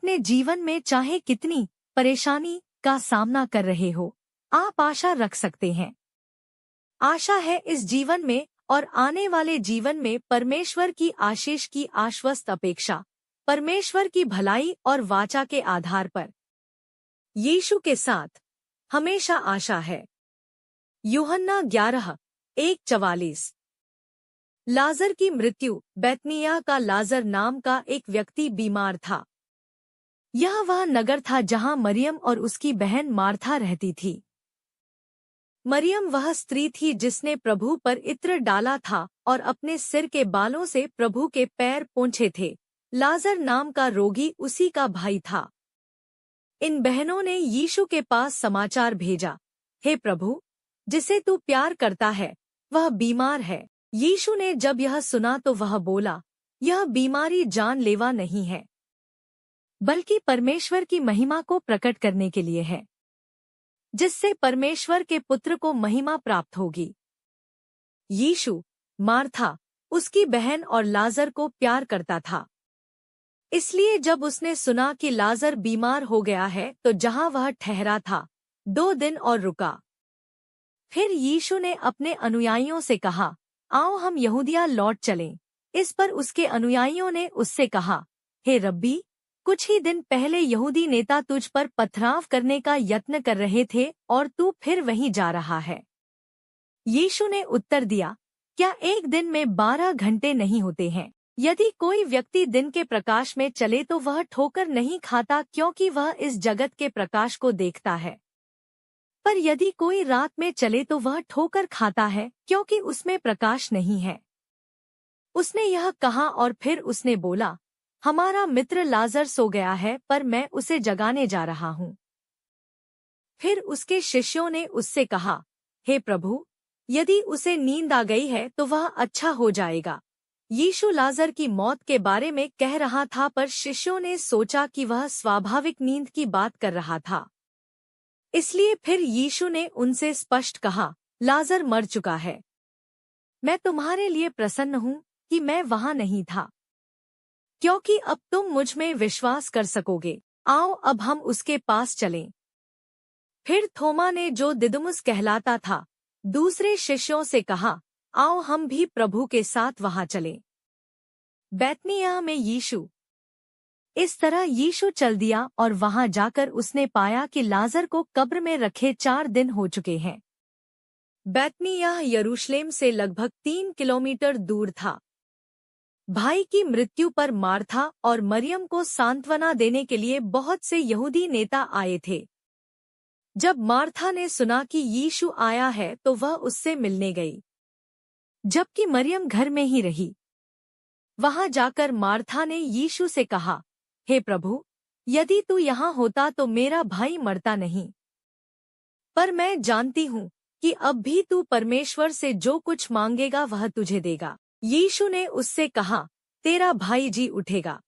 अपने जीवन में चाहे कितनी परेशानी का सामना कर रहे हो, आप आशा रख सकते हैं। आशा है इस जीवन में और आने वाले जीवन में परमेश्वर की आशीष की आश्वस्त अपेक्षा, परमेश्वर की भलाई और वाचा के आधार पर यीशु के साथ हमेशा आशा है। यूहन्ना 11:1-44। लाजर की मृत्यु। बैतनिय्याह का लाजर नाम का एक व्यक्ति बीमार था। यह वह नगर था जहां मरियम और उसकी बहन मार्था रहती थी। मरियम वह स्त्री थी जिसने प्रभु पर इत्र डाला था और अपने सिर के बालों से प्रभु के पैर पोंछे थे। लाजर नाम का रोगी उसी का भाई था। इन बहनों ने यीशु के पास समाचार भेजा, हे प्रभु, जिसे तू प्यार करता है वह बीमार है। यीशु ने जब यह सुना तो वह बोला, यह बीमारी जानलेवा नहीं है, बल्कि परमेश्वर की महिमा को प्रकट करने के लिए है, जिससे परमेश्वर के पुत्र को महिमा प्राप्त होगी। यीशु मार्था, उसकी बहन और लाजर को प्यार करता था। इसलिए जब उसने सुना कि लाजर बीमार हो गया है तो जहां वह ठहरा था 2 दिन और रुका। फिर यीशु ने अपने अनुयायियों से कहा, आओ हम यहूदिया लौट चलें। इस पर उसके अनुयायियों ने उससे कहा, हे रब्बी, कुछ ही दिन पहले यहूदी नेता तुझ पर पथराव करने का यत्न कर रहे थे और तू फिर वहीं जा रहा है। यीशु ने उत्तर दिया, क्या एक दिन में 12 घंटे नहीं होते हैं? यदि कोई व्यक्ति दिन के प्रकाश में चले तो वह ठोकर नहीं खाता, क्योंकि वह इस जगत के प्रकाश को देखता है। पर यदि कोई रात में चले तो वह ठोकर खाता है, क्योंकि उसमें प्रकाश नहीं है। उसने यह कहा और फिर उसने बोला, हमारा मित्र लाजर सो गया है, पर मैं उसे जगाने जा रहा हूँ। फिर उसके शिष्यों ने उससे कहा, हे प्रभु, यदि उसे नींद आ गई है तो वह अच्छा हो जाएगा। यीशु लाजर की मौत के बारे में कह रहा था, पर शिष्यों ने सोचा कि वह स्वाभाविक नींद की बात कर रहा था। इसलिए फिर यीशु ने उनसे स्पष्ट कहा, लाजर मर चुका है। मैं तुम्हारे लिए प्रसन्न हूँ कि मैं वहां नहीं था, क्योंकि अब तुम मुझ में विश्वास कर सकोगे। आओ अब हम उसके पास चलें। फिर थोमा ने, जो दिदुमुस कहलाता था, दूसरे शिष्यों से कहा, आओ हम भी प्रभु के साथ वहां चलें। बैतनिय्याह में यीशु। इस तरह यीशु चल दिया और वहां जाकर उसने पाया कि लाजर को कब्र में रखे 4 दिन हो चुके हैं। बैतनिय्याह यरूशलेम से लगभग 3 किलोमीटर दूर था। भाई की मृत्यु पर मार्था और मरियम को सांत्वना देने के लिए बहुत से यहूदी नेता आए थे। जब मार्था ने सुना कि यीशु आया है तो वह उससे मिलने गई, जबकि मरियम घर में ही रही। वहां जाकर मार्था ने यीशु से कहा, हे प्रभु, यदि तू यहाँ होता तो मेरा भाई मरता नहीं। पर मैं जानती हूँ कि अब भी तू परमेश्वर से जो कुछ मांगेगा वह तुझे देगा। यीशु ने उससे कहा, तेरा भाई जी उठेगा।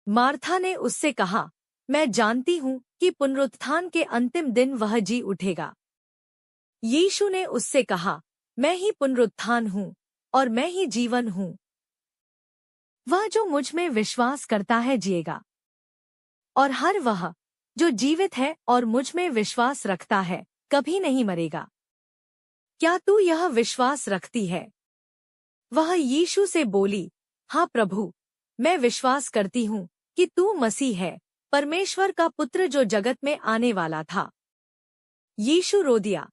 मार्था ने उससे कहा, मैं जानती हूँ कि पुनरुत्थान के अंतिम दिन वह जी उठेगा। यीशु ने उससे कहा, मैं ही पुनरुत्थान हूँ और मैं ही जीवन हूँ। वह जो मुझ में विश्वास करता है जिएगा, और हर वह जो जीवित है और मुझ में विश्वास रखता है कभी नहीं मरेगा। क्या तू यह विश्वास रखती है? वह यीशु से बोली, हाँ प्रभु, मैं विश्वास करती हूँ कि तू मसीह है, परमेश्वर का पुत्र, जो जगत में आने वाला था। यीशु रो दिया।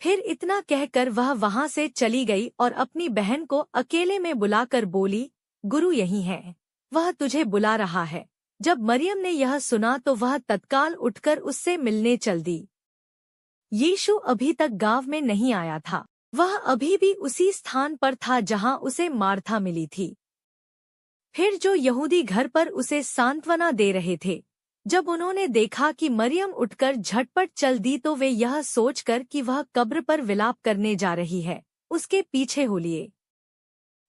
फिर इतना कहकर वह वहां से चली गई और अपनी बहन को अकेले में बुलाकर बोली, गुरु यहीं है, वह तुझे बुला रहा है। जब मरियम ने यह सुना तो वह तत्काल उठकर उससे मिलने चल दी। यीशु अभी तक गांव में नहीं आया था, वह अभी भी उसी स्थान पर था जहां उसे मार्था मिली थी। फिर जो यहूदी घर पर उसे सांत्वना दे रहे थे, जब उन्होंने देखा कि मरियम उठकर झटपट चल दी तो वे यह सोचकर कि वह कब्र पर विलाप करने जा रही है, उसके पीछे हो लिए।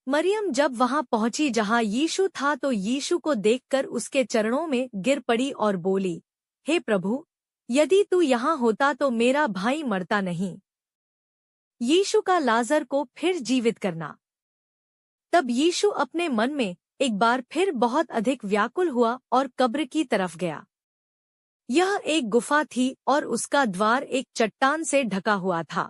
मरियम जब वहां पहुंची जहां यीशु था तो यीशु को देखकर उसके चरणों में गिर पड़ी और बोली, हे प्रभु, यदि तू यहाँ होता तो मेरा भाई मरता नहीं। यीशु का लाजर को फिर जीवित करना। तब यीशु अपने मन में एक बार फिर बहुत अधिक व्याकुल हुआ और कब्र की तरफ गया। यह एक गुफा थी और उसका द्वार एक चट्टान से ढका हुआ था।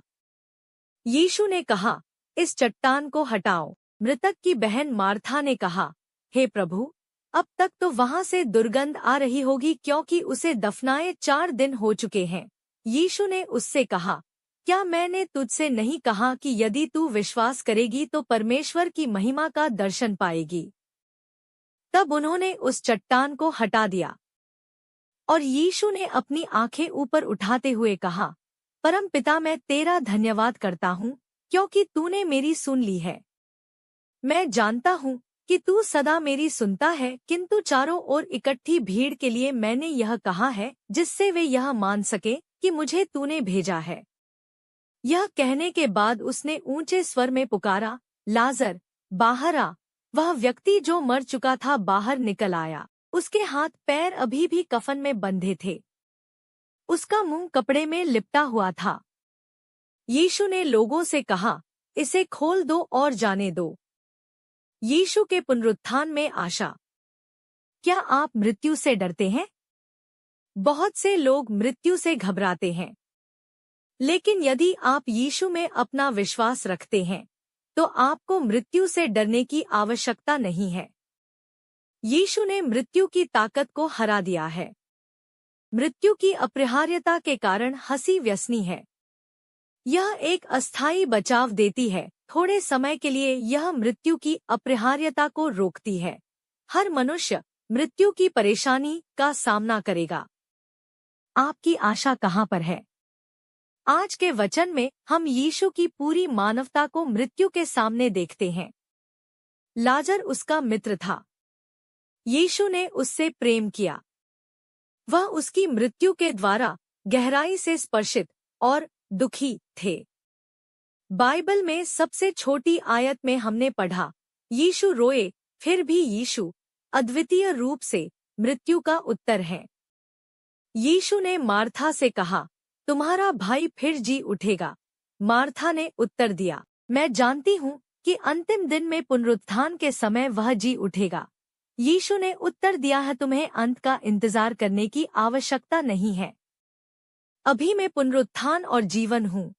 यीशु ने कहा, इस चट्टान को हटाओ। मृतक की बहन मार्था ने कहा, हे प्रभु, अब तक तो वहां से दुर्गंध आ रही होगी क्योंकि उसे दफनाए 4 दिन हो चुके हैं। यीशु ने उससे कहा, क्या मैंने तुझसे नहीं कहा कि यदि तू विश्वास करेगी तो परमेश्वर की महिमा का दर्शन पाएगी। तब उन्होंने उस चट्टान को हटा दिया और यीशु ने अपनी आंखें ऊपर उठाते हुए कहा, परम पिता, मैं तेरा धन्यवाद करता हूँ क्योंकि तूने मेरी सुन ली है। मैं जानता हूँ कि तू सदा मेरी सुनता है, किंतु चारों ओर इकट्ठी भीड़ के लिए मैंने यह कहा है जिससे वे यह मान सके कि मुझे तूने भेजा है। यह कहने के बाद उसने ऊंचे स्वर में पुकारा, लाजर, बाहर आ। वह व्यक्ति जो मर चुका था बाहर निकल आया। उसके हाथ पैर अभी भी कफन में बंधे थे। उसका मुंह कपड़े में लिपटा हुआ था। यीशु ने लोगों से कहा, इसे खोल दो और जाने दो। यीशु के पुनरुत्थान में आशा। क्या आप मृत्यु से डरते हैं? बहुत से लोग मृत्यु से घबराते हैं, लेकिन यदि आप यीशु में अपना विश्वास रखते हैं तो आपको मृत्यु से डरने की आवश्यकता नहीं है। यीशु ने मृत्यु की ताकत को हरा दिया है। मृत्यु की अपरिहार्यता के कारण हंसी व्यसनी है। यह एक अस्थायी बचाव देती है। थोड़े समय के लिए यह मृत्यु की अपरिहार्यता को रोकती है। हर मनुष्य मृत्यु की परेशानी का सामना करेगा। आपकी आशा कहाँ पर है? आज के वचन में हम यीशु की पूरी मानवता को मृत्यु के सामने देखते हैं। लाजर उसका मित्र था। यीशु ने उससे प्रेम किया। वह उसकी मृत्यु के द्वारा गहराई से स्पर्शित और दुखी थे। बाइबल में सबसे छोटी आयत में हमने पढ़ा, यीशु रोए, फिर भी यीशु अद्वितीय रूप से मृत्यु का उत्तर है। यीशु ने मार्था से कहा, तुम्हारा भाई फिर जी उठेगा। मार्था ने उत्तर दिया, मैं जानती हूँ कि अंतिम दिन में पुनरुत्थान के समय वह जी उठेगा। यीशु ने उत्तर दिया है, तुम्हें अंत का इंतजार करने की आवश्यकता नहीं है। अभी मैं पुनरुत्थान और जीवन हूँ।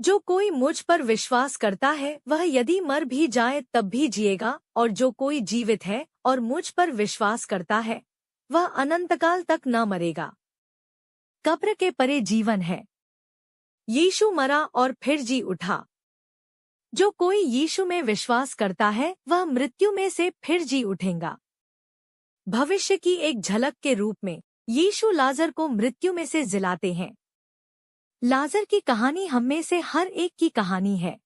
जो कोई मुझ पर विश्वास करता है वह यदि मर भी जाए तब भी जिएगा, और जो कोई जीवित है और मुझ पर विश्वास करता है वह अनंतकाल तक न मरेगा। कब्र के परे जीवन है। यीशु मरा और फिर जी उठा। जो कोई यीशु में विश्वास करता है वह मृत्यु में से फिर जी उठेगा। भविष्य की एक झलक के रूप में यीशु लाजर को मृत्यु में से जिलाते हैं। लाजर की कहानी हम में से हर एक की कहानी है।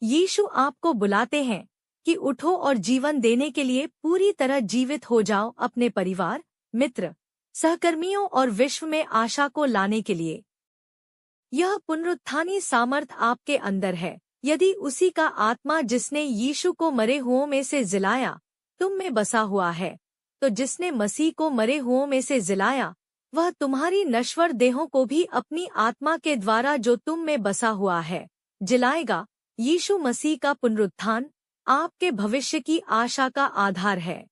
यीशु आपको बुलाते हैं कि उठो और जीवन देने के लिए पूरी तरह जीवित हो जाओ, अपने परिवार, मित्र, सहकर्मियों और विश्व में आशा को लाने के लिए। यह पुनरुत्थानी सामर्थ आपके अंदर है। यदि उसी का आत्मा जिसने यीशु को मरे हुओं में से जिलाया तुम में बसा हुआ है, तो जिसने मसीह को मरे हुओं में से जिलाया वह तुम्हारी नश्वर देहों को भी अपनी आत्मा के द्वारा जो तुम में बसा हुआ है जिलाएगा। यीशु मसीह का पुनरुत्थान आपके भविष्य की आशा का आधार है।